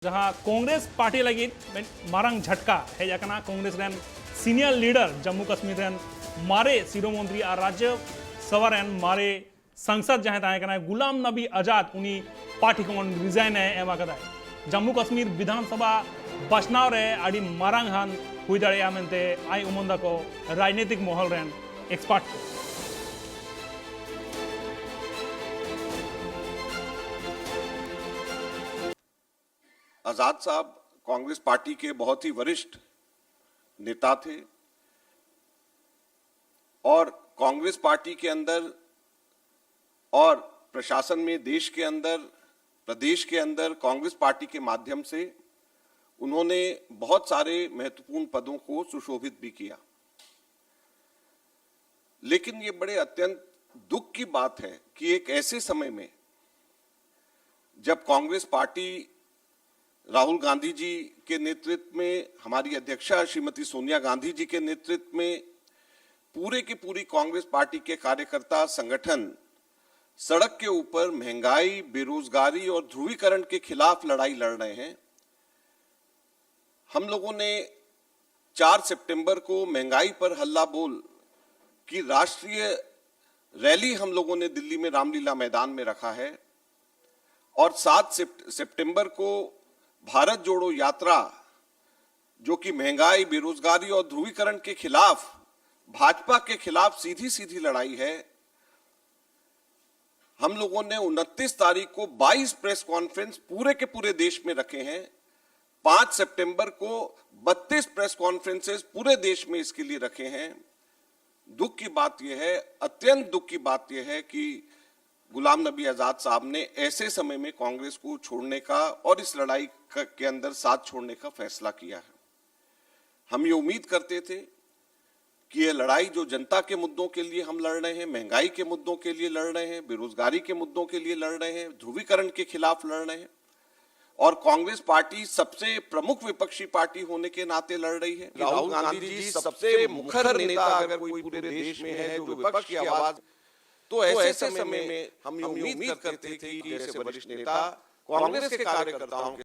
जहां कांग्रेस पार्टी लगी मारंग झटका है जाकना कांग्रेस रेन सीनियर लीडर जम्मू कश्मीर रेन मारे शिरोमंत्री और राज्य सभा रेन मारे संसद जहां ताए कना गुलाम नबी आजाद उनी पार्टी को रिजाइन है एमा कदा जम्मू कश्मीर विधानसभा बचनाव रे आड़ी मारंग हन हुई दाड़िया मेनते आई उमंदा को राजनीतिक माहौल रेन एक्सपर्ट को आजाद साहब कांग्रेस पार्टी के बहुत ही वरिष्ठ नेता थे और कांग्रेस पार्टी के अंदर और प्रशासन में देश के अंदर प्रदेश के अंदर कांग्रेस पार्टी के माध्यम से उन्होंने बहुत सारे महत्वपूर्ण पदों को सुशोभित भी किया। लेकिन ये बड़े अत्यंत दुख की बात है कि एक ऐसे समय में जब कांग्रेस पार्टी राहुल गांधी जी के नेतृत्व में, हमारी अध्यक्षा श्रीमती सोनिया गांधी जी के नेतृत्व में पूरे की पूरी कांग्रेस पार्टी के कार्यकर्ता संगठन सड़क के ऊपर महंगाई, बेरोजगारी और ध्रुवीकरण के खिलाफ लड़ाई लड़ रहे हैं। हम लोगों ने 4 सितंबर को महंगाई पर हल्ला बोल की राष्ट्रीय रैली हम लोगों ने दिल्ली में रामलीला मैदान में रखा है और 7 सितंबर को भारत जोड़ो यात्रा, जो कि महंगाई, बेरोजगारी और ध्रुवीकरण के खिलाफ, भाजपा के खिलाफ सीधी सीधी लड़ाई है। हम लोगों ने 29 तारीख को 22 प्रेस कॉन्फ्रेंस पूरे के पूरे देश में रखे हैं। 5 सितंबर को 32 प्रेस कॉन्फ्रेंसेस पूरे देश में इसके लिए रखे हैं। दुख की बात यह है, अत्यंत दुख की बात यह है कि गुलाम नबी आजाद साहब ने ऐसे समय में कांग्रेस को छोड़ने का और इस लड़ाई के अंदर साथ छोड़ने का फैसला किया है। हम ये उम्मीद करते थे कि यह लड़ाई जो जनता के मुद्दों के लिए हम लड़ रहे हैं, महंगाई के मुद्दों के लिए लड़ रहे हैं, बेरोजगारी के मुद्दों के लिए लड़ रहे हैं, ध्रुवीकरण के खिलाफ लड़ रहे हैं और कांग्रेस पार्टी सबसे प्रमुख विपक्षी पार्टी होने के नाते लड़ रही है। राहुल गांधी जी सबसे मुखर नेता अगर कोई पूरे देश में है जो विपक्ष की आवाज, तो ऐसे समय में हम उम्मीद करते थे कि जैसे वरिष्ठ नेता कांग्रेस के कार्यकर्ताओं के